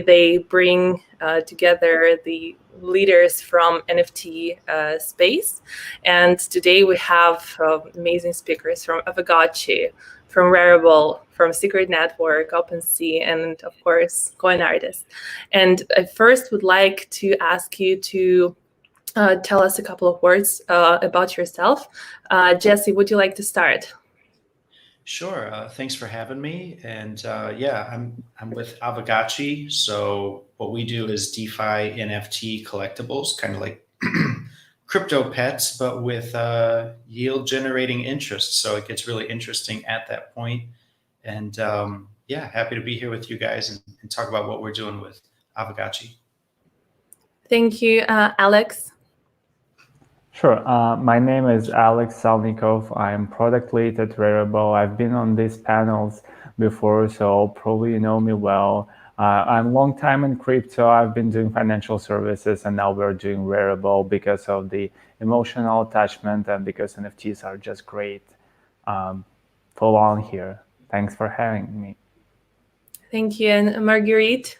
they bring together the leaders from NFT space. And today we have amazing speakers from Avagachi, from Raffle, from Secret Network, OpenSea, and of course, Coin Artist. And I first would like to ask you to tell us a couple of words about yourself. Jesse, would you like to start? Sure. Thanks for having me. And yeah, I'm with Avagachi. So what we do is DeFi NFT collectibles, kind of like crypto pets, but with yield generating interest. So it gets really interesting at that point. And yeah, happy to be here with you guys and talk about what we're doing with Avagachi. Thank you, Alex. Sure. My name is Alex Salnikov. I'm product lead at Raffle. I've been on these panels before, so probably you know me well. I'm a long time in crypto. I've been doing financial services, and now we're doing Raffle because of the emotional attachment and because NFTs are just great. Full on here. Thanks for having me. Thank you. And Marguerite?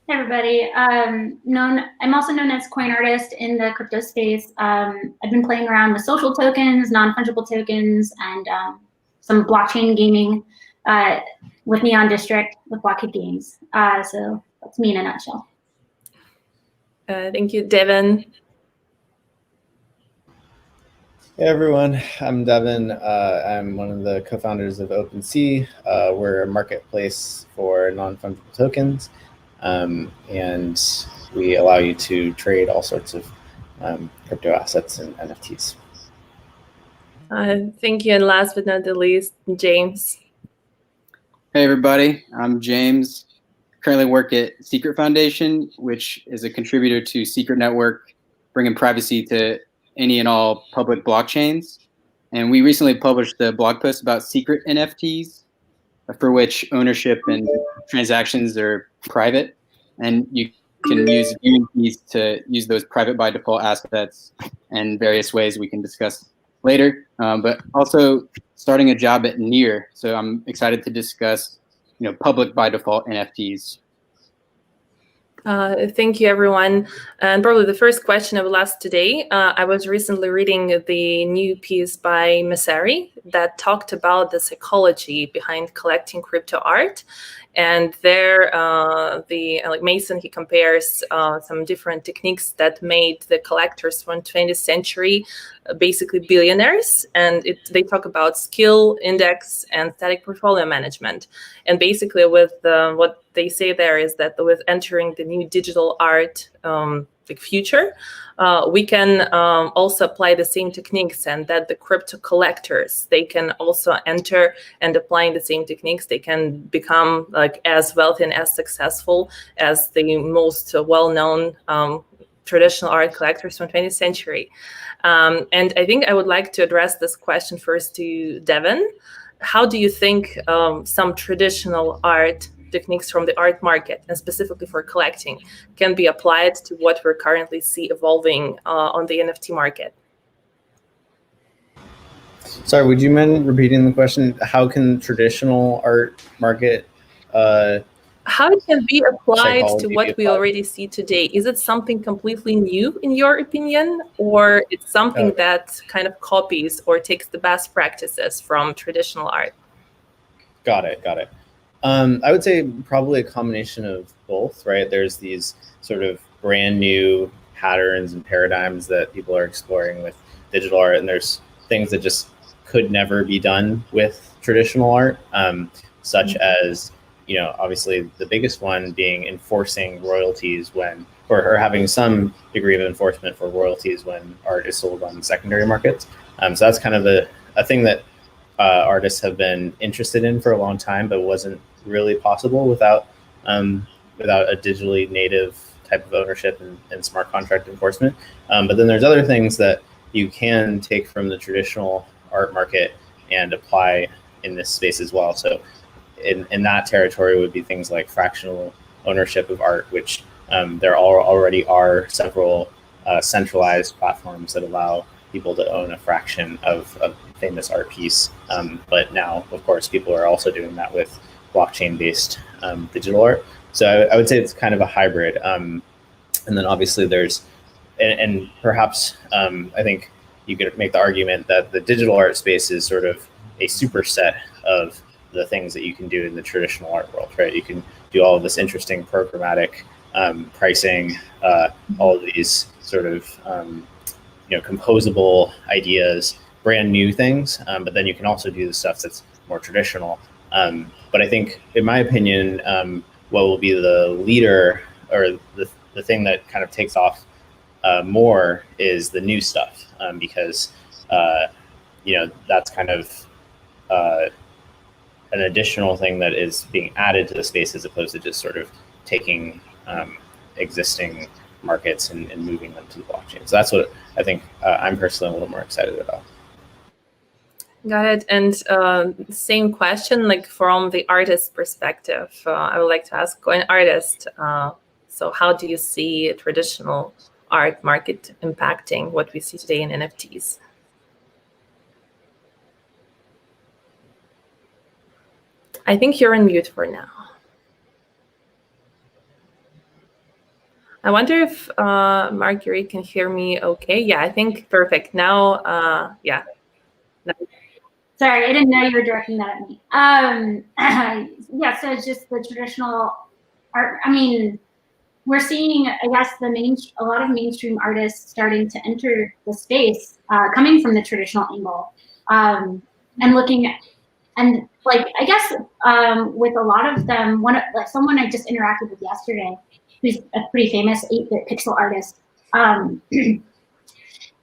Hey everybody, I'm also known as Coin Artist in the crypto space. I've been playing around with social tokens, non-fungible tokens, and some blockchain gaming with Neon District with Blockhead Games. So that's me in a nutshell. Thank you, Devin. Hey everyone, I'm Devin. I'm one of the co-founders of OpenSea. We're a marketplace for non-fungible tokens. And we allow you to trade all sorts of crypto assets and NFTs. Thank you. And last but not the least, James. Hey everybody, I'm James. Currently work at Secret Foundation, which is a contributor to Secret Network, bringing privacy to any and all public blockchains. And we recently published a blog post about secret NFTs, for which ownership and transactions are private, and you can use viewing keys to use those private by default assets in various ways we can discuss later. But also starting a job at Near, so I'm excited to discuss, public by default NFTs. Thank you, everyone. And probably the first question I will ask today, I was recently reading the new piece by Messari that talked about the psychology behind collecting crypto art. And there, like Mason, he compares some different techniques that made the collectors from 20th century basically billionaires. And they talk about skill, index, and static portfolio management. And basically with what they say there is that with entering the new digital art future, we can also apply the same techniques, and that the crypto collectors, they can also enter and applying the same techniques, they can become like as wealthy and as successful as the most well-known traditional art collectors from 20th century. And I think I would like to address this question first to Devin. How do you think some traditional art techniques from the art market, and specifically for collecting, can be applied to what we currently see evolving on the NFT market? Sorry, would you mind repeating the question? How can traditional art market how it can be applied to what we already see today? Is it something completely new in your opinion, or it's something that kind of copies or takes the best practices from traditional art? Got it. I would say probably a combination of both, right? There's these sort of brand new patterns and paradigms that people are exploring with digital art, and there's things that just could never be done with traditional art, such as, obviously the biggest one being enforcing royalties when, or having some degree of enforcement for royalties when art is sold on secondary markets. So that's kind of a thing that artists have been interested in for a long time, but wasn't really possible without a digitally native type of ownership and smart contract enforcement. But then there's other things that you can take from the traditional art market and apply in this space as well. So in that territory would be things like fractional ownership of art, which there already are several centralized platforms that allow people to own a fraction of a famous art piece. But now, of course, people are also doing that with blockchain-based digital art. So I would say it's kind of a hybrid. And then obviously there's, and perhaps I think you could make the argument that the digital art space is sort of a superset of the things that you can do in the traditional art world, right? You can do all of this interesting programmatic pricing, all of these sort of composable ideas, brand new things, but then you can also do the stuff that's more traditional. But I think, in my opinion, what will be the leader, or the thing that kind of takes off more, is the new stuff, because that's kind of an additional thing that is being added to the space, as opposed to just sort of taking existing markets and moving them to the blockchain. So that's what I think I'm personally a little more excited about. Got it. And same question, like from the artist perspective, I would like to ask an artist. So how do you see traditional art market impacting what we see today in NFTs? I think you're on mute for now. I wonder if Marguerite can hear me okay. Yeah, I think perfect. Now, yeah. Sorry, I didn't know you were directing that at me. Yeah, so it's just the traditional art. I mean, we're seeing, I guess, a lot of mainstream artists starting to enter the space, coming from the traditional angle, and looking at, and like, I guess, with a lot of them, someone I just interacted with yesterday, who's a pretty famous 8-bit pixel artist.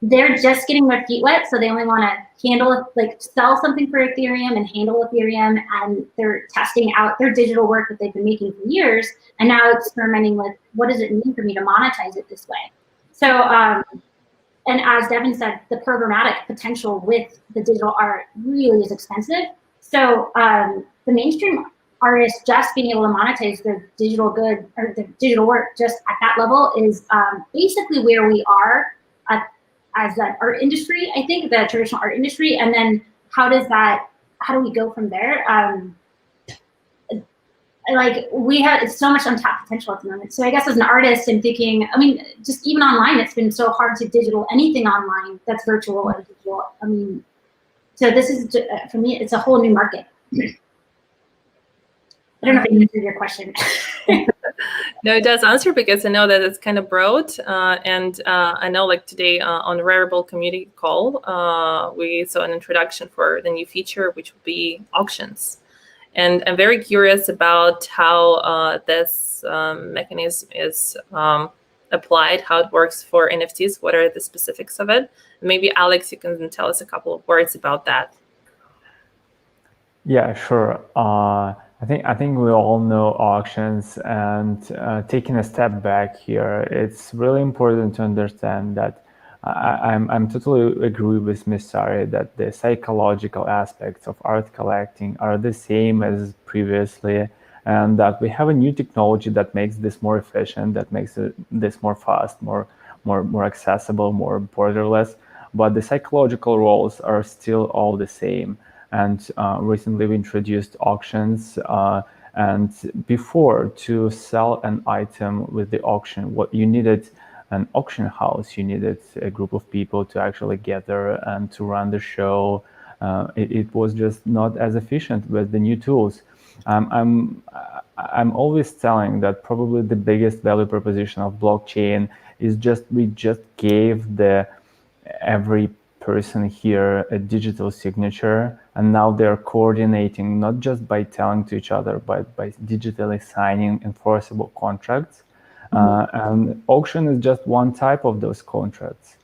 They're just getting their feet wet, so they only want to handle, like, sell something for Ethereum and handle Ethereum, and they're testing out their digital work that they've been making for years, and now experimenting with, what does it mean for me to monetize it this way? So, and as Devin said, the programmatic potential with the digital art really is expensive. So the mainstream artists just being able to monetize their digital good, or the digital work just at that level, is basically where we are as an art industry, I think, the traditional art industry. And then how do we go from there? Like, we have so much untapped potential at the moment. So I guess as an artist, I'm thinking, I mean, just even online, it's been so hard to digital anything online that's virtual or digital. I mean, so this is, for me, it's a whole new market. I don't know if I answered your question. No, it does answer, because I know that it's kind of broad, and I know, like, today on the Rarible community call, we saw an introduction for the new feature, which would be auctions. And I'm very curious about how this mechanism is applied, how it works for NFTs, what are the specifics of it. Maybe, Alex, you can tell us a couple of words about that. Yeah, sure. I think we all know auctions, and taking a step back here, it's really important to understand that I'm totally agree with Ms. Sari that the psychological aspects of art collecting are the same as previously, and that we have a new technology that makes this more efficient, that makes this more fast, more accessible, more borderless. But the psychological roles are still all the same. And recently we introduced auctions, and before, to sell an item with the auction, what you needed an auction house, you needed a group of people to actually gather and to run the show. It was just not as efficient with the new tools. I'm always telling that probably the biggest value proposition of blockchain is we just gave every person here a digital signature, and now they're coordinating not just by telling to each other, but by digitally signing enforceable contracts. And auction is just one type of those contracts.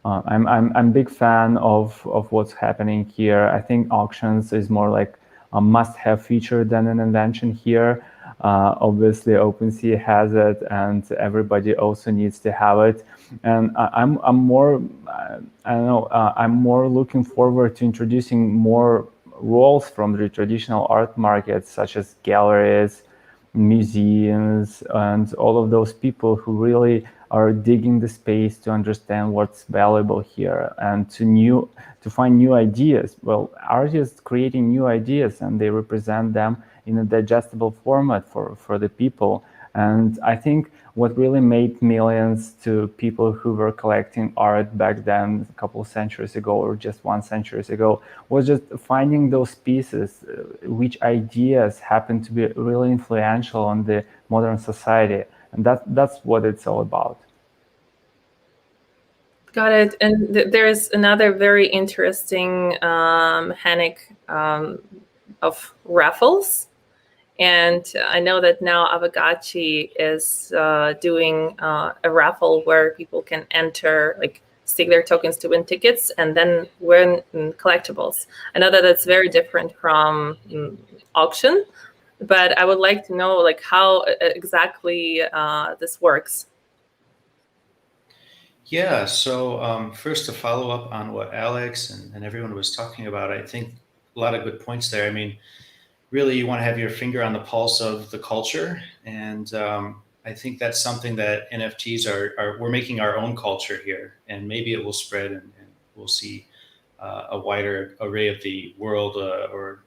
I'm a big fan of what's happening here. I think auctions is more like a must-have feature than an invention here. Obviously, OpenSea has it, and everybody also needs to have it. And I'm more looking forward to introducing more roles from the traditional art markets, such as galleries, museums, and all of those people who really are digging the space to understand what's valuable here and to find new ideas. Well, artists creating new ideas, and they represent them in a digestible format for the people. And I think what really made millions to people who were collecting art back then, a couple of centuries ago or just 1 century ago, was just finding those pieces, which ideas happen to be really influential on the modern society. And that's what it's all about. Got it. And there's another very interesting mechanic of raffles. And I know that now Avagachi is doing a raffle where people can enter, like stake their tokens to win tickets and then win collectibles. I know that it's very different from auction, but I would like to know like how exactly this works. Yeah, so first to follow up on what Alex and everyone was talking about, I think a lot of good points there. I mean, really you want to have your finger on the pulse of the culture. And I think that's something that NFTs we're making our own culture here, and maybe it will spread and we'll see a wider array of the world or,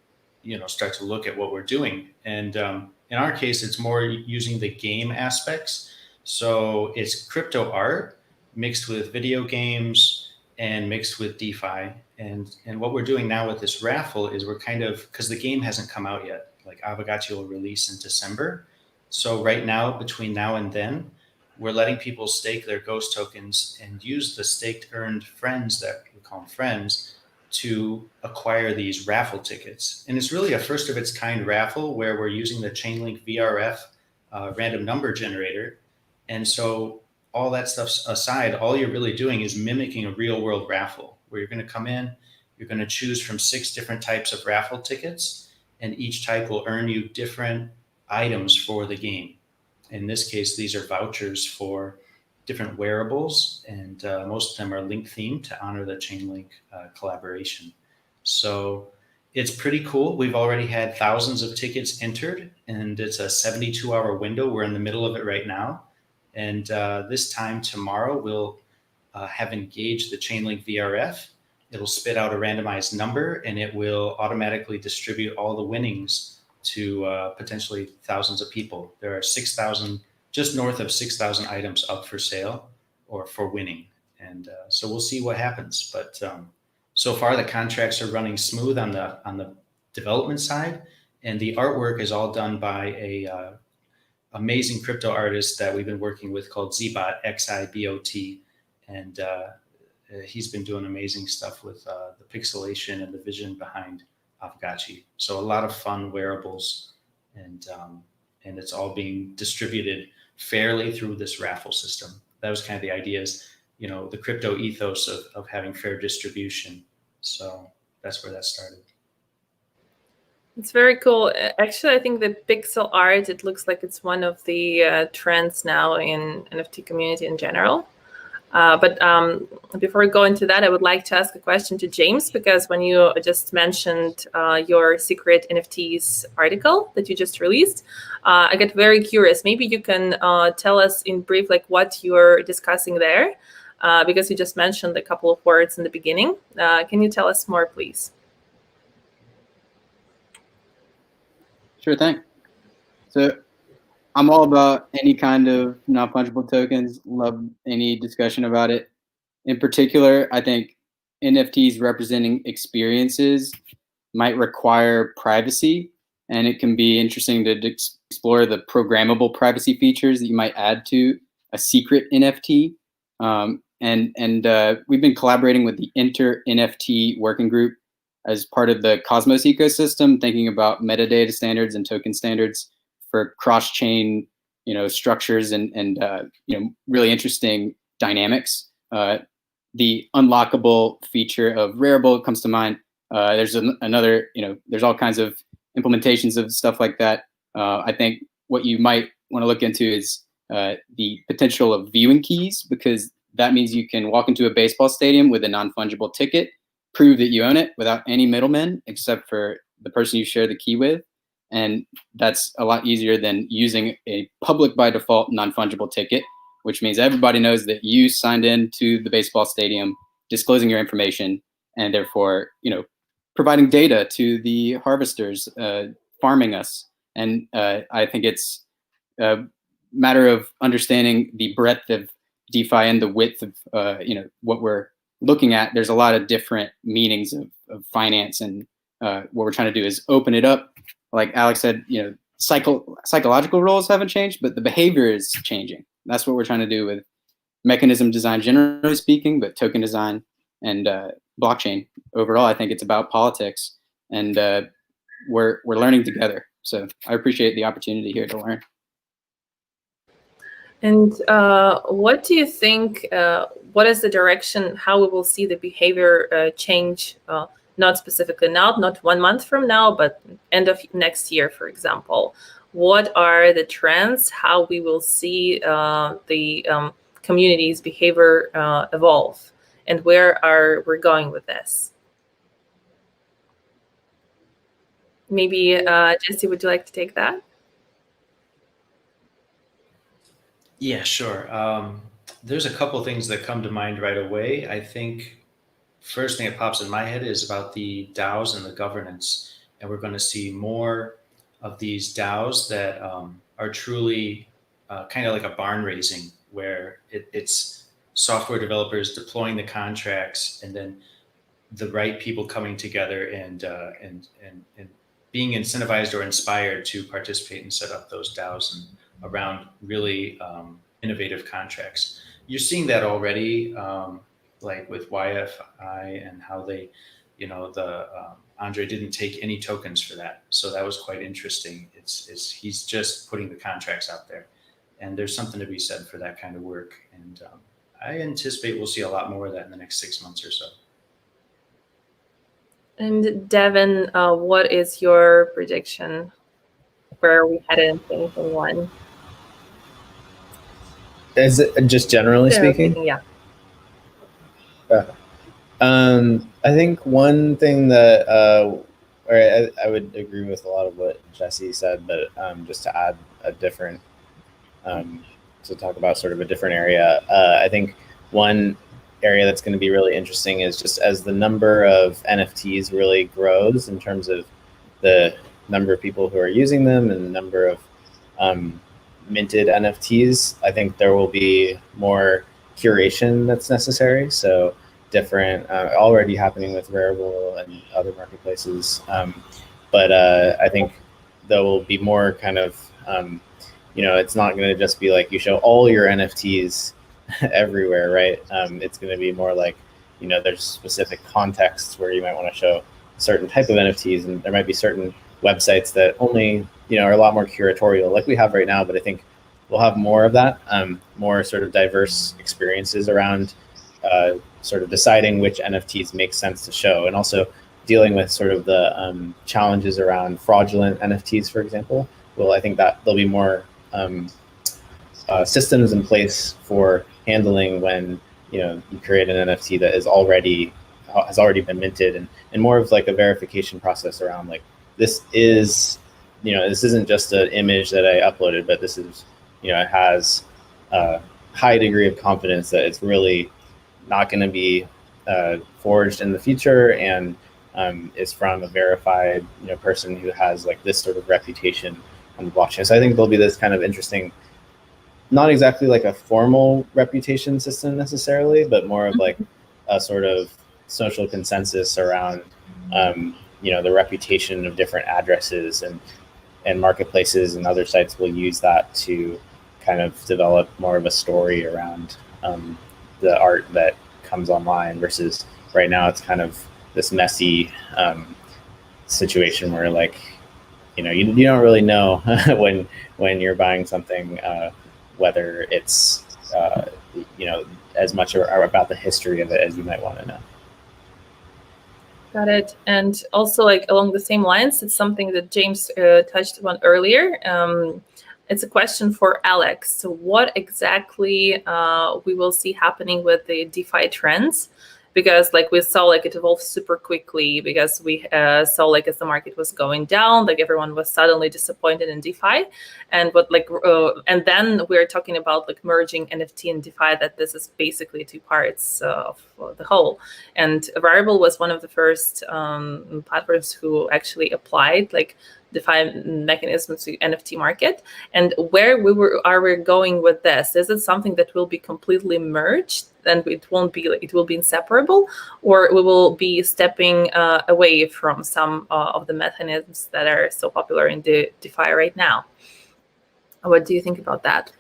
start to look at what we're doing. And in our case, it's more using the game aspects. So it's crypto art mixed with video games and mixed with DeFi. And what we're doing now with this raffle is we're kind of, because the game hasn't come out yet, like Avagachi will release in December. So right now, between now and then, we're letting people stake their ghost tokens and use the staked earned friends, that we call them friends, to acquire these raffle tickets. And it's really a first of its kind raffle where we're using the Chainlink VRF random number generator. And so all that stuff aside, all you're really doing is mimicking a real world raffle where you're going to come in, you're going to choose from 6 different types of raffle tickets, and each type will earn you different items for the game. In this case, these are vouchers for different wearables, and most of them are link themed to honor the Chainlink collaboration. So it's pretty cool. We've already had thousands of tickets entered, and it's a 72-hour window. We're in the middle of it right now. And this time tomorrow, we'll have engaged the Chainlink VRF. It'll spit out a randomized number, and it will automatically distribute all the winnings to potentially thousands of people. There are 6,000, just north of 6,000 items up for sale or for winning. And so we'll see what happens. But so far, the contracts are running smooth on the development side, and the artwork is all done by a amazing crypto artist that we've been working with called Xibot, Xibot, and he's been doing amazing stuff with the pixelation and the vision behind Avagachi. So a lot of fun wearables, and it's all being distributed fairly through this raffle system. That was kind of the idea, is, the crypto ethos of having fair distribution. So that's where that started. It's very cool. Actually, I think the pixel art, it looks like it's one of the trends now in NFT community in general. But before we go into that, I would like to ask a question to James, because when you just mentioned your secret NFTs article that you just released, I get very curious. Maybe you can tell us in brief, like what you're discussing there, because you just mentioned a couple of words in the beginning. Can you tell us more, please? Sure thing. So I'm all about any kind of non-fungible tokens. Love any discussion about it. In particular, I think NFTs representing experiences might require privacy, and it can be interesting to explore the programmable privacy features that you might add to a secret NFT. We've been collaborating with the Inter NFT working group as part of the Cosmos ecosystem, thinking about metadata standards and token standards for cross-chain, structures and really interesting dynamics. The unlockable feature of Rarible comes to mind. There's another, there's all kinds of implementations of stuff like that. I think what you might want to look into is the potential of viewing keys, because that means you can walk into a baseball stadium with a non-fungible ticket, prove that you own it without any middlemen except for the person you share the key with. And that's a lot easier than using a public by default non-fungible ticket, which means everybody knows that you signed in to the baseball stadium, disclosing your information, and therefore, providing data to the harvesters farming us. And I think it's matter of understanding the breadth of DeFi and the width of what we're looking at. There's a lot of different meanings of finance, and what we're trying to do is open it up. Like Alex said, psychological roles haven't changed, but the behavior is changing. That's what we're trying to do with mechanism design, generally speaking, but token design and blockchain overall. I think it's about politics, and we're learning together. So I appreciate the opportunity here to learn. And what do you think, what is the direction, how we will see the behavior change, not specifically now, not 1 month from now, but end of next year, for example? What are the trends, how we will see the community's behavior evolve, and where are we going with this? Maybe, Jesse, would you like to take that? Yeah, sure. There's a couple things that come to mind right away. I think first thing that pops in my head is about the DAOs and the governance. And we're going to see more of these DAOs that are truly kind of like a barn raising, where it's software developers deploying the contracts and then the right people coming together and being incentivized or inspired to participate and set up those DAOs and around really innovative contracts. You're seeing that already, like with YFI and how they, Andre didn't take any tokens for that. So that was quite interesting. He's just putting the contracts out there. And there's something to be said for that kind of work. And I anticipate we'll see a lot more of that in the next 6 months or so. And Devin, what is your prediction? Where are we headed in 2021? Is it just generally speaking? Yeah. I think one thing that, I would agree with a lot of what Jesse said, but just to add a different, to talk about sort of a different area, I think one area that's going to be really interesting is just as the number of NFTs really grows in terms of the number of people who are using them and the number of minted NFTs, I think there will be more curation that's necessary. So different, already happening with Raffle and other marketplaces. But I think there will be more kind of, it's not going to just be like you show all your NFTs everywhere, right? It's going to be more like, there's specific contexts where you might want to show certain type of NFTs, and there might be certain websites that only, are a lot more curatorial like we have right now, but I think we'll have more of that, more sort of diverse experiences around sort of deciding which NFTs make sense to show, and also dealing with sort of the challenges around fraudulent NFTs, for example. Well, I think that there'll be more systems in place for handling when you create an NFT that has already been minted, and more of like a verification process around like this is this isn't just an image that I uploaded, but this is it has a high degree of confidence that it's really not going to be forged in the future, and is from a verified person who has like this sort of reputation on the blockchain. So I think there'll be this kind of interesting, not exactly like a formal reputation system necessarily, but more of like a sort of social consensus around the reputation of different addresses, and marketplaces and other sites will use that to kind of develop more of a story around the art that comes online, versus right now it's kind of this messy situation where like you don't really know when you're buying something whether it's as much about the history of it as you might want to know. Got it. And also, like along the same lines, it's something that James touched on earlier. It's a question for Alex. So what exactly we will see happening with the DeFi trends? Because like we saw like it evolved super quickly, because we saw like as the market was going down, like everyone was suddenly disappointed in DeFi, and and then we're talking about like merging NFT and DeFi, that this is basically two parts of the whole. And Variable was one of the first platforms who actually applied like DeFi mechanisms to NFT market, and where are we going with this? Is it something that will be completely merged and it will be inseparable, or we will be stepping away from some of the mechanisms that are so popular in the DeFi right now? What do you think about that?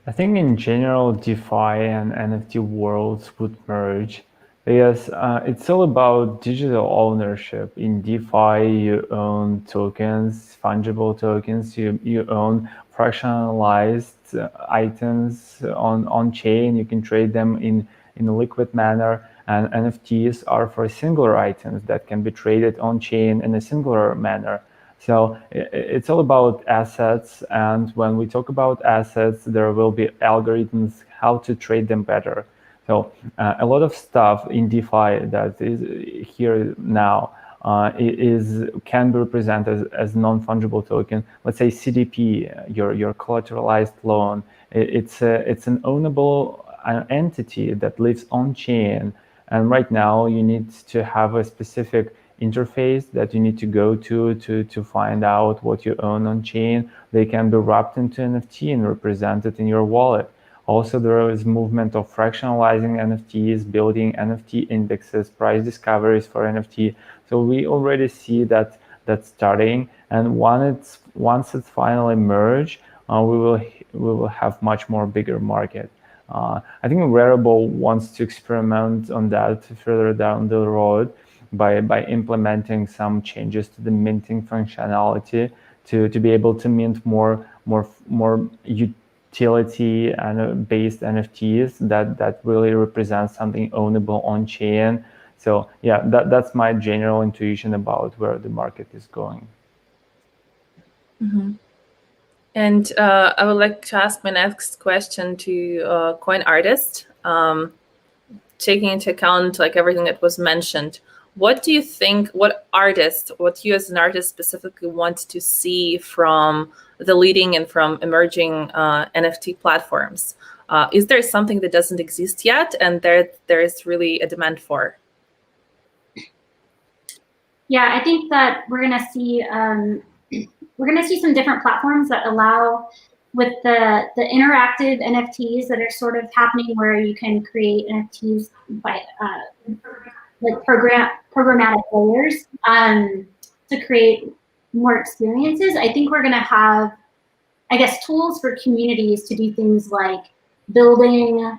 I think in general, DeFi and NFT worlds would merge because it's all about digital ownership. In DeFi, you own tokens, fungible tokens. You own fractionalized items on chain. You can trade them in a liquid manner. And NFTs are for singular items that can be traded on chain in a singular manner. So it's all about assets, and when we talk about assets, there will be algorithms how to trade them better. So a lot of stuff in DeFi that is here now can be represented as non-fungible token. Let's say CDP, your collateralized loan. It's an ownable entity that lives on chain, and right now you need to have a specific interface that you need to go to find out what you own on chain. They can be wrapped into NFT and represented in your wallet. Also, there is movement of fractionalizing NFTs, building NFT indexes, price discoveries for NFT. So we already see that's starting, and once it's finally merged, we will have much more bigger market. I think Rarible wants to experiment on that further down the road by implementing some changes to the minting functionality to be able to mint more utility and based NFTs that really represent something ownable on chain. So yeah, that's my general intuition about where the market is going. Mm-hmm. And I would like to ask my next question to Coin Artist, taking into account like everything that was mentioned. What do you think, what you as an artist specifically want to see from the leading and from emerging NFT platforms? Is there something that doesn't exist yet and there is really a demand for? Yeah, I think that we're gonna see some different platforms that allow, with the interactive NFTs that are sort of happening, where you can create NFTs by like programmatic layers to create more experiences. I think we're gonna have, I guess, tools for communities to do things like building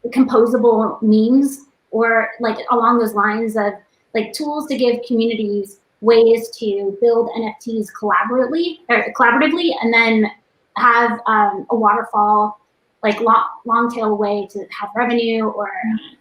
composable memes, or like along those lines of like tools to give communities ways to build NFTs collaboratively, and then have a waterfall, like long tail way to have revenue or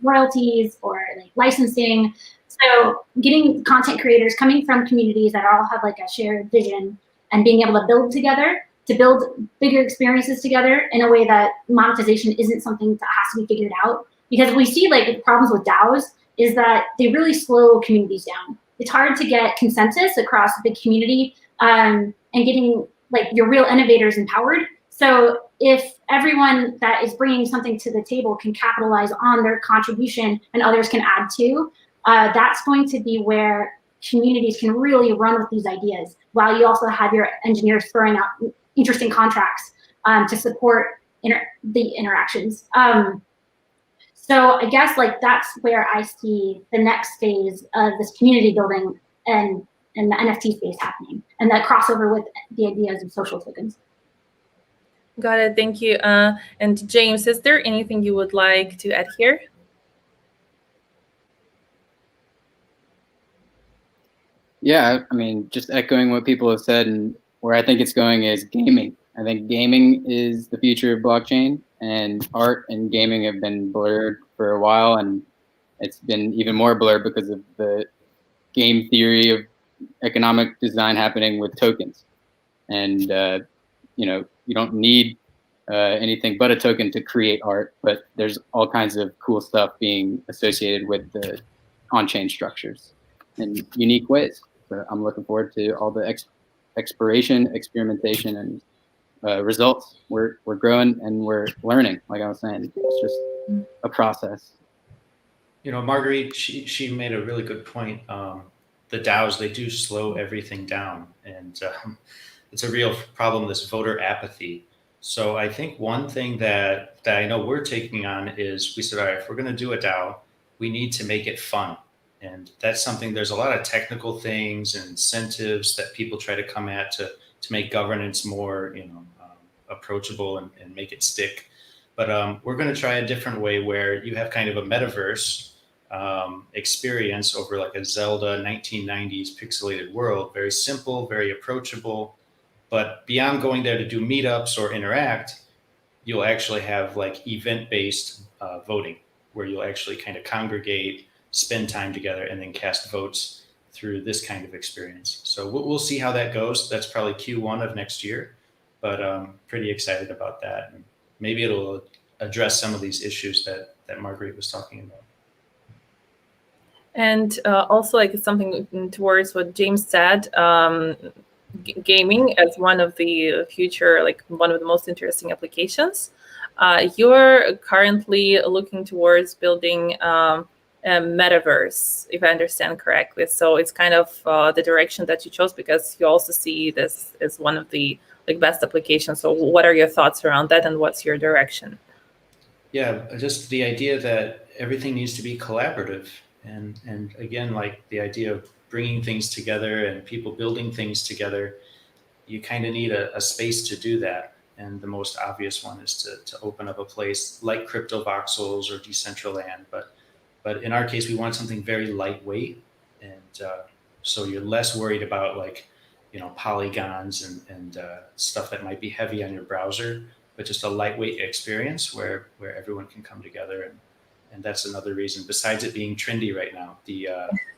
royalties or like licensing. So getting content creators coming from communities that all have like a shared vision and being able to build together, to build bigger experiences together in a way that monetization isn't something that has to be figured out. Because we see like the problems with DAOs is that they really slow communities down. It's hard to get consensus across a big community and getting like your real innovators empowered. So if everyone that is bringing something to the table can capitalize on their contribution and others can add to, that's going to be where communities can really run with these ideas, while you also have your engineers throwing out interesting contracts to support the interactions. So I guess like that's where I see the next phase of this community building and the NFT space happening, and that crossover with the ideas of social tokens. Got it. Thank you. And James, is there anything you would like to add here? Yeah, I mean, just echoing what people have said, and where I think it's going is gaming. I think gaming is the future of blockchain, and art and gaming have been blurred for a while, and it's been even more blurred because of the game theory of economic design happening with tokens. And you know, you don't need anything but a token to create art, but there's all kinds of cool stuff being associated with the on-chain structures in unique ways. So I'm looking forward to all the exploration, experimentation, and results. We're growing and we're learning. Like I was saying, it's just a process. You know, Marguerite, she made a really good point. the DAOs, they do slow everything down, and it's a real problem, this voter apathy. So I think one thing that I know we're taking on is, we said, all right, if we're going to do a DAO, we need to make it fun. And that's something, there's a lot of technical things and incentives that people try to come at to make governance more, approachable and make it stick. But we're going to try a different way, where you have kind of a metaverse experience over like a Zelda 1990s pixelated world, very simple, very approachable. But beyond going there to do meetups or interact, you'll actually have like event-based voting, where you'll actually kind of congregate, spend time together, and then cast votes through this kind of experience. So we'll see how that goes. That's probably Q1 of next year, but I'm pretty excited about that. And maybe it'll address some of these issues that Marguerite was talking about. And also, like, something towards what James said, gaming as one of the future, like one of the most interesting applications. You're currently looking towards building a metaverse, if I understand correctly. So it's kind of the direction that you chose, because you also see this as one of the like best applications. So what are your thoughts around that, and what's your direction? Yeah, just the idea that everything needs to be collaborative. And again, like the idea of bringing things together and people building things together, you kind of need a space to do that. And the most obvious one is to open up a place like Crypto Voxels or Decentraland. But in our case, we want something very lightweight. And so you're less worried about like, polygons and stuff that might be heavy on your browser, but just a lightweight experience where everyone can come together. And that's another reason, besides it being trendy right now, the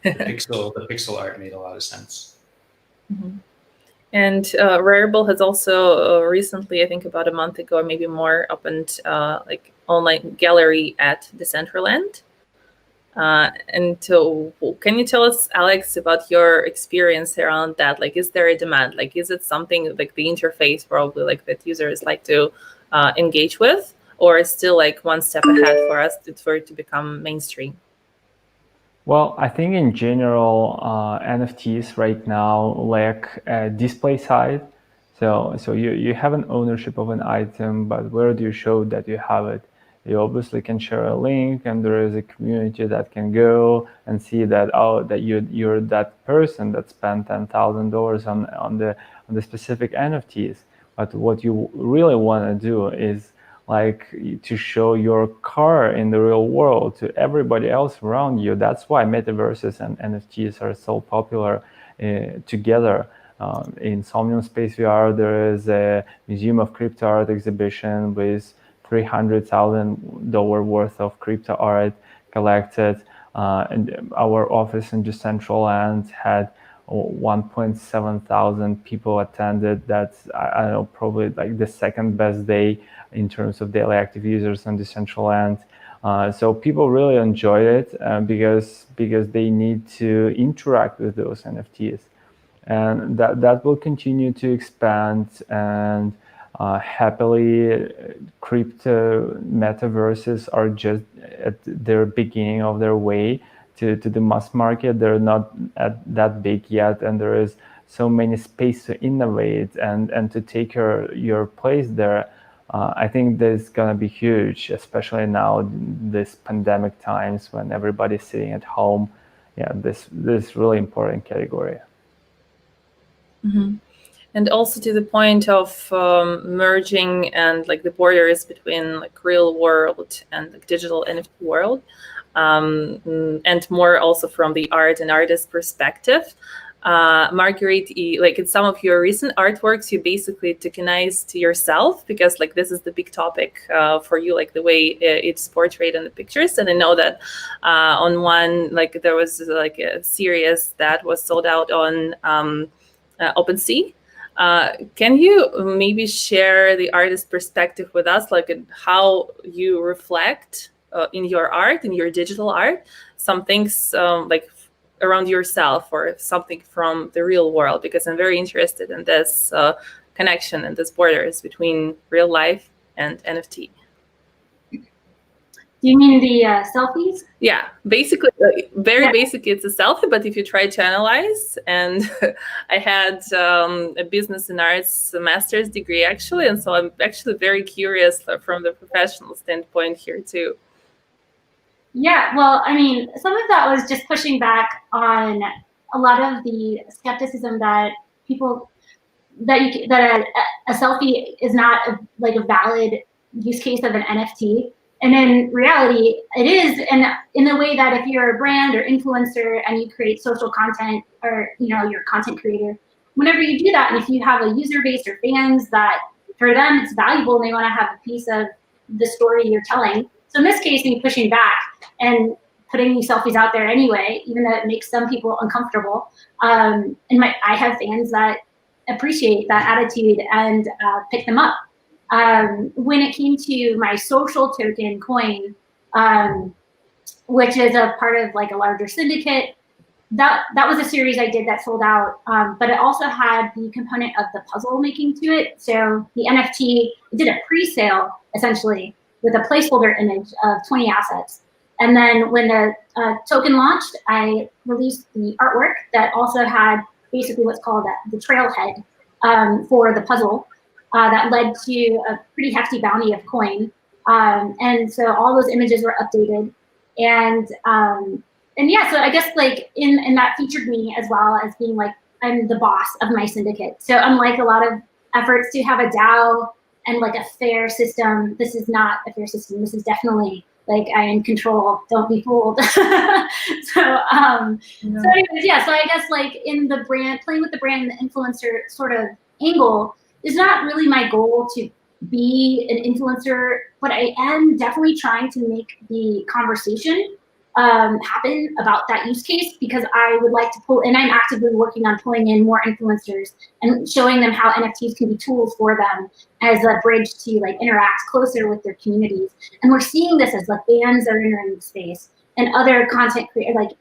pixel art made a lot of sense. Mm-hmm. And Rarible has also recently, I think about a month ago or maybe more, opened like online gallery at Decentraland. And so can you tell us, Alex, about your experience around that? Like, is there a demand? Like, is it something like the interface probably like that users like to engage with? Or is still like one step ahead for it to become mainstream? Well, I think in general, NFTs right now lack a display side. So you have an ownership of an item, but where do you show that you have it? You obviously can share a link, and there is a community that can go and see that that you're that person that spent $10,000 on the specific NFTs. But what you really want to do is like to show your car in the real world to everybody else around you. That's why metaverses and NFTs are so popular together. In Somnium Space VR, there is a Museum of Crypto Art exhibition with $300,000 worth of crypto art collected. And our office in Decentraland had 1.7 thousand people attended. That's, I don't know, probably like the second best day in terms of daily active users on Decentraland. So people really enjoyed it because they need to interact with those NFTs. And that will continue to expand, and happily crypto metaverses are just at their beginning of their way to the mass market. They're not that big yet, and there is so many space to innovate and to take your place there. I think that's gonna be huge, especially now this pandemic times when everybody's sitting at home. Yeah, this really important category. Mm-hmm. And also to the point of merging and like the borders between like real world and like digital NFT world, and more also from the art and artist perspective. Marguerite, like in some of your recent artworks, you basically tokenized yourself, because like this is the big topic for you, like the way it's portrayed in the pictures. And I know that on one, like there was like a series that was sold out on OpenSea. Can you maybe share the artist perspective with us, like how you reflect in your art, in your digital art, some things like around yourself or something from the real world? Because I'm very interested in this connection and this borders between real life and NFT. Do you mean the selfies? Yeah, basically, very basic. It's a selfie, but if you try to analyze, and I had a business and arts master's degree actually, and so I'm actually very curious from the professional standpoint here too. Yeah, well, I mean, some of that was just pushing back on a lot of the skepticism that people that a selfie is not a valid use case of an NFT. And in reality, it is, and in the way that if you're a brand or influencer and you create social content, or you're a content creator, whenever you do that, and if you have a user base or fans that for them it's valuable and they want to have a piece of the story you're telling. So in this case, me pushing back and putting these selfies out there anyway, even though it makes some people uncomfortable. I have fans that appreciate that attitude and pick them up. When it came to my social token coin, which is a part of like a larger syndicate, that was a series I did that sold out, but it also had the component of the puzzle making to it. So the NFT did a pre-sale essentially with a placeholder image of 20 assets. And then when the token launched, I released the artwork that also had basically what's called the trailhead for the puzzle that led to a pretty hefty bounty of coin. And so all those images were updated. And yeah, so I guess like in that featured me as well as being like, I'm the boss of my syndicate. So unlike a lot of efforts to have a DAO and like a fair system, this is not a fair system. This is definitely like I am in control, don't be fooled. So anyways, yeah, so I guess like in the brand, playing with the brand and the influencer sort of angle is not really my goal to be an influencer, but I am definitely trying to make the conversation happen about that use case, because I would like to pull, and I'm actively working on pulling in more influencers and showing them how NFTs can be tools for them as a bridge to like interact closer with their communities. And we're seeing this as like bands are entering the space and other content creators, like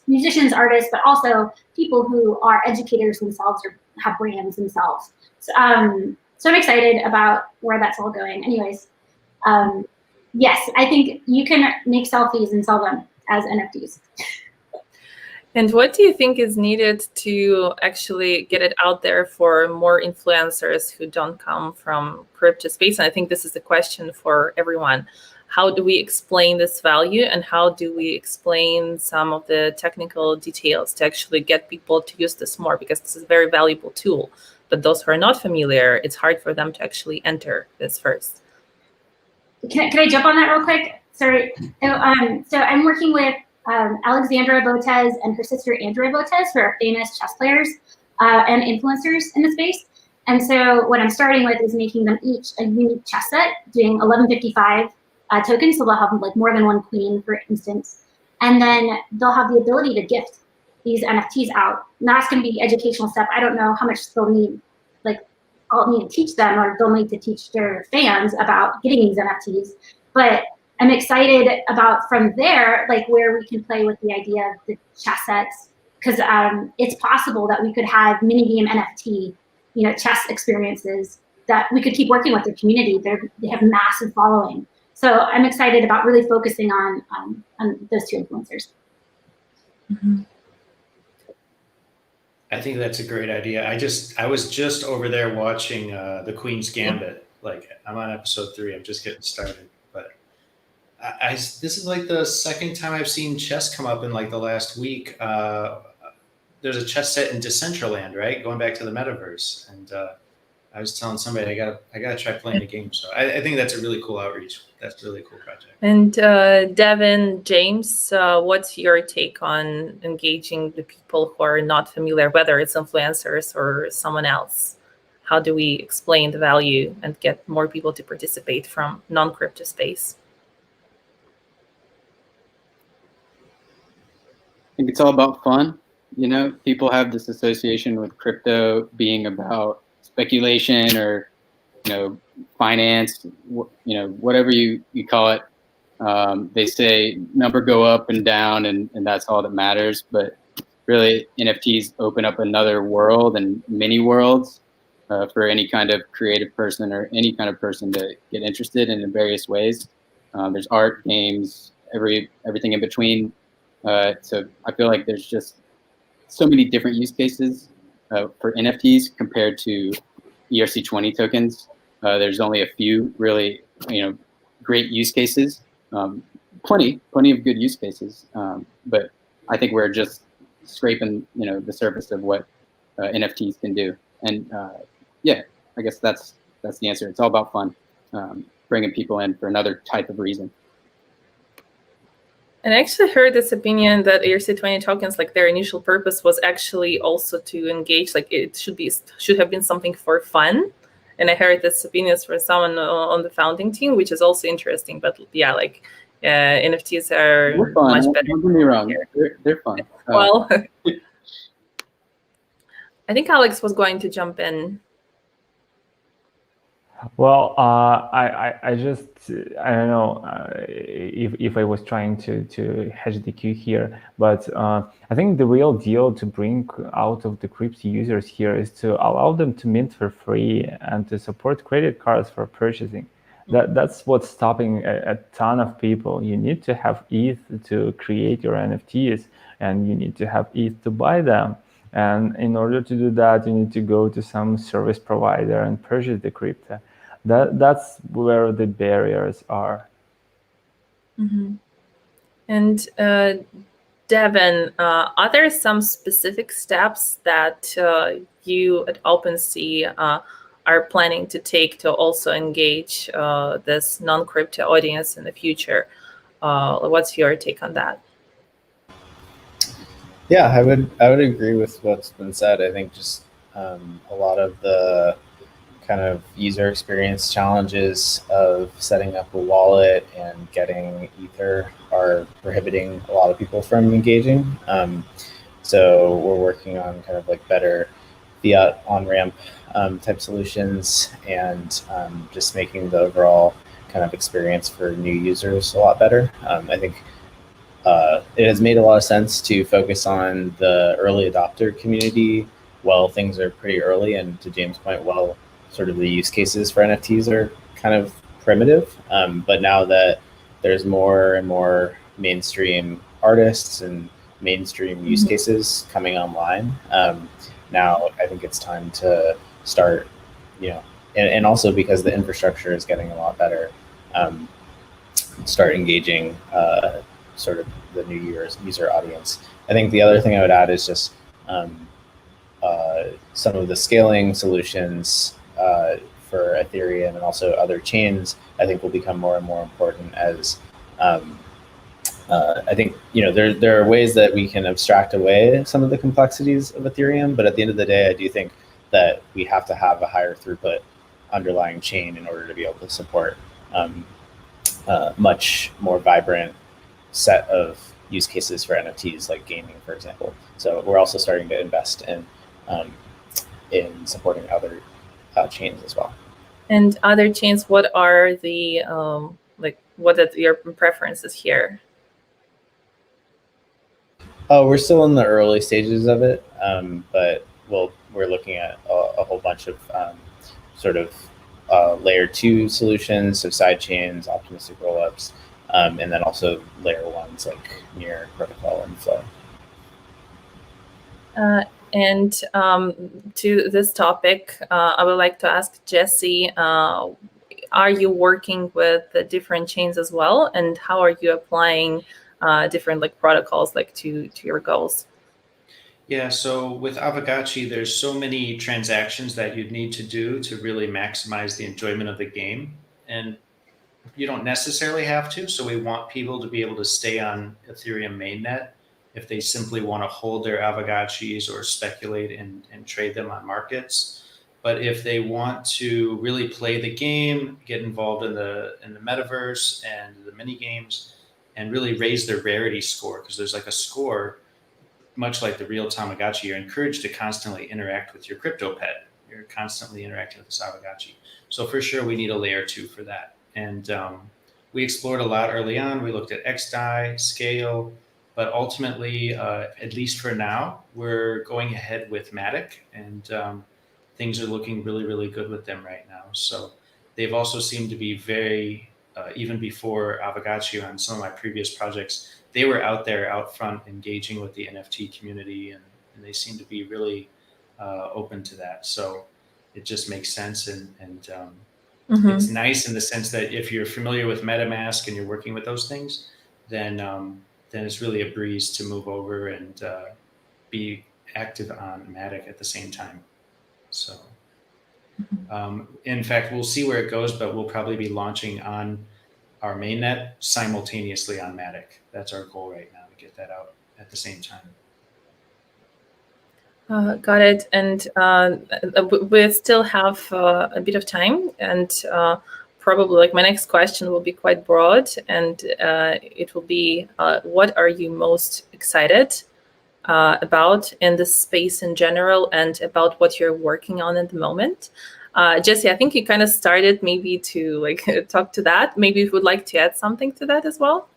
musicians, artists, but also people who are educators themselves or have brands themselves. So I'm excited about where that's all going. Anyways. Yes, I think you can make selfies and sell them as NFTs. And what do you think is needed to actually get it out there for more influencers who don't come from crypto space? And I think this is a question for everyone. How do we explain this value, and how do we explain some of the technical details to actually get people to use this more? Because this is a very valuable tool, but those who are not familiar, it's hard for them to actually enter this first. Can I jump on that real quick? Sorry. So I'm working with Alexandra Botez and her sister Andrea Botez, who are famous chess players and influencers in the space. And so what I'm starting with is making them each a unique chess set, doing 1155 tokens, so they'll have like more than one queen, for instance. And then they'll have the ability to gift these NFTs out. And that's going to be the educational step. I don't know how much they'll need, like I'll need to teach them, or they'll need to teach their fans about getting these NFTs. But I'm excited about from there, like where we can play with the idea of the chess sets, because it's possible that we could have mini game NFT, chess experiences that we could keep working with the community. They have massive following. So I'm excited about really focusing on those two influencers. Mm-hmm. I think that's a great idea. I was just over there watching the Queen's Gambit. Like I'm on episode 3. I'm just getting started, but this is like the second time I've seen chess come up in like the last week. There's a chess set in Decentraland, right? Going back to the Metaverse, and I was telling somebody I gotta try playing the game. So I think that's a really cool outreach. That's a really cool project. And Devin, James, what's your take on engaging the people who are not familiar, whether it's influencers or someone else? How do we explain the value and get more people to participate from non-crypto space? I think it's all about fun. People have this association with crypto being about speculation or finance, whatever you call it. They say number go up and down, and that's all that matters. But really, NFTs open up another world and many worlds for any kind of creative person or any kind of person to get interested in various ways. There's art, games, everything in between. So I feel like there's just so many different use cases for NFTs compared to ERC20 tokens. There's only a few really, great use cases. Plenty of good use cases. But I think we're just scraping, the surface of what NFTs can do. And yeah, I guess that's the answer. It's all about fun, bringing people in for another type of reason. And I actually heard this opinion that ERC20 tokens, like their initial purpose was actually also to engage, like it should have been something for fun. And I heard this opinions from someone on the founding team, which is also interesting. But yeah, like NFTs are fun. much better. Don't get me wrong, they're fun. Well, I think Alex was going to jump in. Well, I just, I don't know if I was trying to hedge the queue here, but I think the real deal to bring out of the crypto users here is to allow them to mint for free and to support credit cards for purchasing. That's what's stopping a ton of people. You need to have ETH to create your NFTs, and you need to have ETH to buy them. And in order to do that, you need to go to some service provider and purchase the crypto. That's where the barriers are. Mm-hmm. And Devin, are there some specific steps that you at OpenSea are planning to take to also engage this non-crypto audience in the future? What's your take on that? Yeah, I would agree with what's been said. I think just a lot of the kind of user experience challenges of setting up a wallet and getting Ether are prohibiting a lot of people from engaging. So we're working on kind of like better fiat on-ramp type solutions and just making the overall kind of experience for new users a lot better. I think it has made a lot of sense to focus on the early adopter community while things are pretty early, and to James' point, while sort of the use cases for NFTs are kind of primitive. But now that there's more and more mainstream artists and mainstream use cases coming online, now I think it's time to start, and also because the infrastructure is getting a lot better, start engaging sort of the new user audience. I think the other thing I would add is just some of the scaling solutions for Ethereum and also other chains, I think will become more and more important as I think, there are ways that we can abstract away some of the complexities of Ethereum, but at the end of the day, I do think that we have to have a higher throughput underlying chain in order to be able to support much more vibrant set of use cases for NFTs, like gaming, for example. So we're also starting to invest in supporting other chains as well. And other chains, what are the what are your preferences here? Oh, we're still in the early stages of it, but we're looking at a whole bunch of sort of layer 2 solutions, so side chains, optimistic rollups, and then also layer 1s like Near, Protocol, and Flow. And to this topic, I would like to ask Jesse, are you working with the different chains as well? And how are you applying different protocols to your goals? Yeah, so with Avagachi, there's so many transactions that you'd need to do to really maximize the enjoyment of the game. And you don't necessarily have to. So we want people to be able to stay on Ethereum mainnet if they simply want to hold their Avagachis or speculate and trade them on markets. But if they want to really play the game, get involved in the Metaverse and the mini games, and really raise their rarity score, because there's like a score, much like the real Tamagotchi, you're encouraged to constantly interact with your crypto pet. You're constantly interacting with this Avagachi. So for sure, we need a layer 2 for that. And we explored a lot early on. We looked at XDAI, Scale, but ultimately, at least for now, we're going ahead with Matic, and things are looking really, really good with them right now. So they've also seemed to be very even before Avagachi on some of my previous projects, they were out there out front engaging with the NFT community, and they seem to be really open to that. So it just makes sense. And it's nice in the sense that if you're familiar with MetaMask and you're working with those things, then it's really a breeze to move over and be active on Matic at the same time. So in fact, we'll see where it goes, but we'll probably be launching on our mainnet simultaneously on Matic. That's our goal right now, to get that out at the same time. Got it. And we still have a bit of time, and probably like my next question will be quite broad, and it will be, what are you most excited about in this space in general, and about what you're working on at the moment? Jesse, I think you kind of started maybe to like talk to that. Maybe you would like to add something to that as well.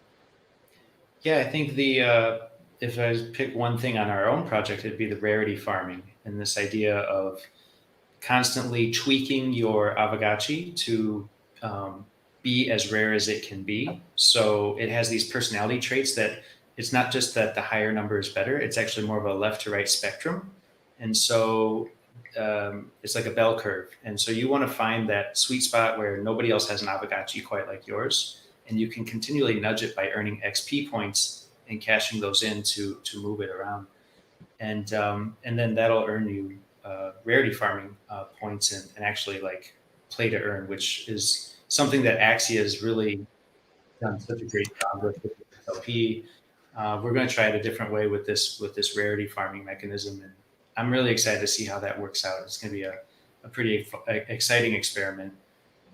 Yeah, I think if I pick one thing on our own project, it'd be the rarity farming, and this idea of constantly tweaking your Avagachi to be as rare as it can be. So it has these personality traits that it's not just that the higher number is better, it's actually more of a left to right spectrum. And so it's like a bell curve. And so you want to find that sweet spot where nobody else has an Avagachi quite like yours, and you can continually nudge it by earning XP points and cashing those in to move it around. And then that'll earn you rarity farming points and actually like play to earn, which is something that Axia has really done such a great job with SLP. We're going to try it a different way with this rarity farming mechanism, and I'm really excited to see how that works out. It's going to be a pretty exciting experiment.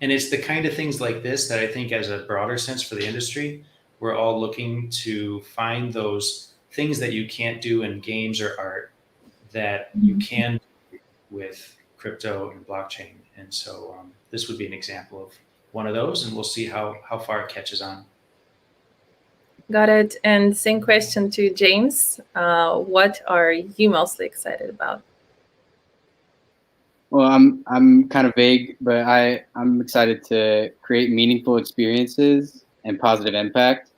And it's the kind of things like this that I think, as a broader sense for the industry, we're all looking to find those things that you can't do in games or art that you can do with crypto and blockchain. And so this would be an example of one of those, and we'll see how far it catches on. Got it. And same question to James. What are you mostly excited about? Well, I'm kind of vague, but I'm excited to create meaningful experiences and positive impact.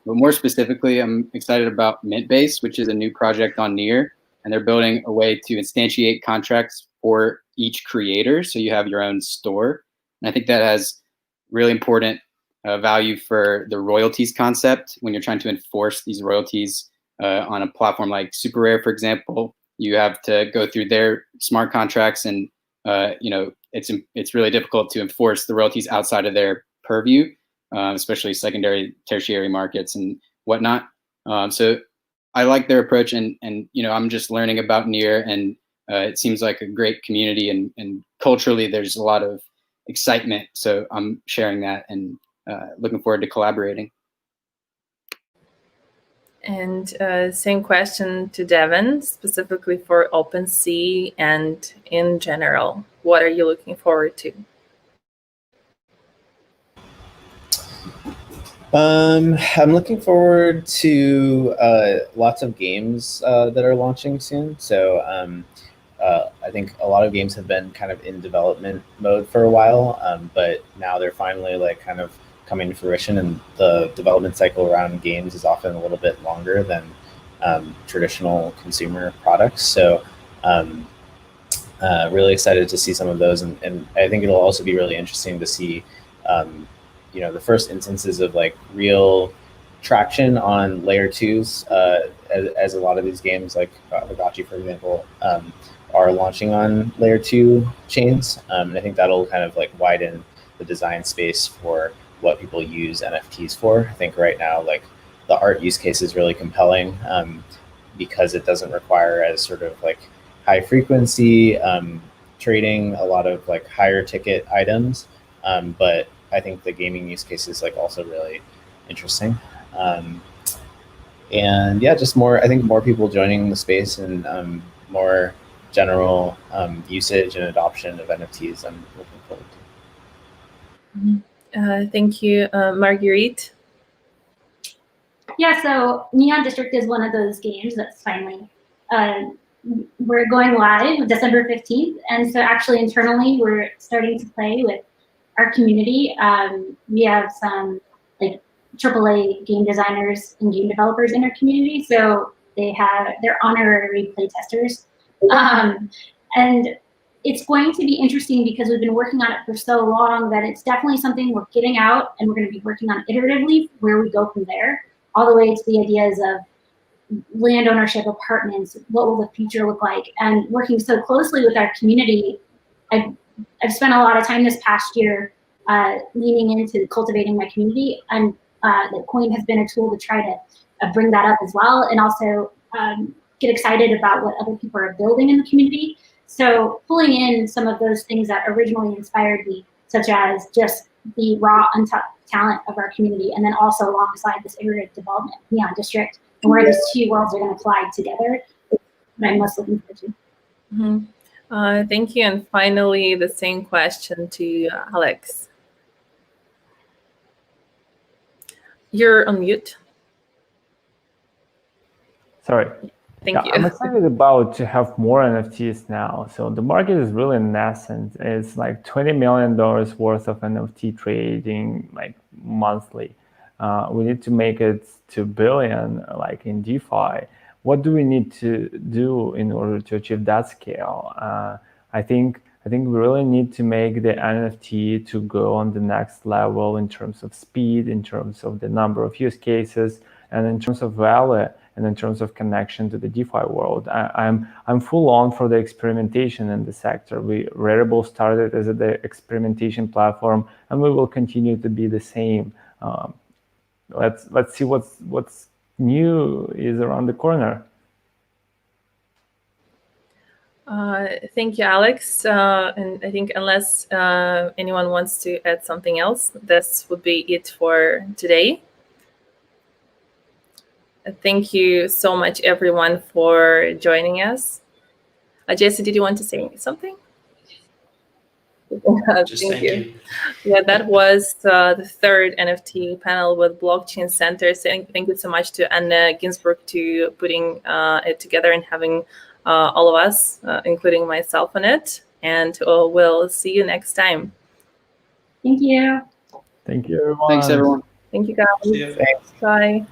But more specifically, I'm excited about Mintbase, which is a new project on Near, and they're building a way to instantiate contracts for each creator, so you have your own store. And I think that has really important value for the royalties concept when you're trying to enforce these royalties on a platform like Super Rare, for example. You have to go through their smart contracts, and it's really difficult to enforce the royalties outside of their purview, especially secondary, tertiary markets and whatnot. So I like their approach, and I'm just learning about Near, and it seems like a great community, and culturally there's a lot of excitement. So I'm sharing that and looking forward to collaborating. And same question to Devin, specifically for OpenSea and in general. What are you looking forward to? I'm looking forward to lots of games that are launching soon. So I think a lot of games have been kind of in development mode for a while, but now they're finally like kind of coming to fruition, and the development cycle around games is often a little bit longer than traditional consumer products. So really excited to see some of those, and I think it'll also be really interesting to see the first instances of like real traction on layer 2s as a lot of these games like Avagachi, for example, are launching on layer 2 chains. And I think that'll kind of like widen the design space for what people use NFTs for. I think right now, like the art use case is really compelling because it doesn't require as sort of like high frequency trading, a lot of like higher ticket items. But I think the gaming use case is like also really interesting. And yeah, just I think more people joining the space, and more general usage and adoption of NFTs I'm looking forward to. Thank you, Marguerite. Yeah, so Neon District is one of those games that's finally, we're going live December 15th. And so actually internally, we're starting to play with our community. We have some like AAA game designers and game developers in our community, so they're honorary playtesters, and it's going to be interesting because we've been working on it for so long that it's definitely something we're getting out, and we're going to be working on iteratively where we go from there, all the way to the ideas of land ownership, apartments, what will the future look like, and working so closely with our community. I've spent a lot of time this past year leaning into cultivating my community, and the coin has been a tool to try to bring that up as well, and also get excited about what other people are building in the community. So pulling in some of those things that originally inspired me, such as just the raw, untapped talent of our community, and then also alongside this iterative development, Neon District, and where these two worlds are going to collide together, is what I'm most looking forward to. Mm-hmm. Thank you. And finally, the same question to Alex. You're on mute. Sorry. Thank you. I'm excited about to have more NFTs now. So the market is really nascent. It's like $20 million worth of NFT trading like monthly. We need to make it to billion like in DeFi. What do we need to do in order to achieve that scale? I think we really need to make the NFT to go on the next level in terms of speed, in terms of the number of use cases, and in terms of value, and in terms of connection to the DeFi world. I'm full on for the experimentation in the sector. Rarible started as the experimentation platform, and we will continue to be the same. Let's see what's new is around the corner. Thank you, Alex. And I think unless anyone wants to add something else, this would be it for today. Thank you so much, everyone, for joining us. Jesse, did you want to say something? Thank you. Yeah, that was the third NFT panel with Blockchain Center. So thank you so much to Anna Ginsberg to putting it together and having all of us, including myself, on it. And we'll see you next time. Thank you. Thank you, everyone. Thanks, everyone. Thank you, guys. See you. Bye.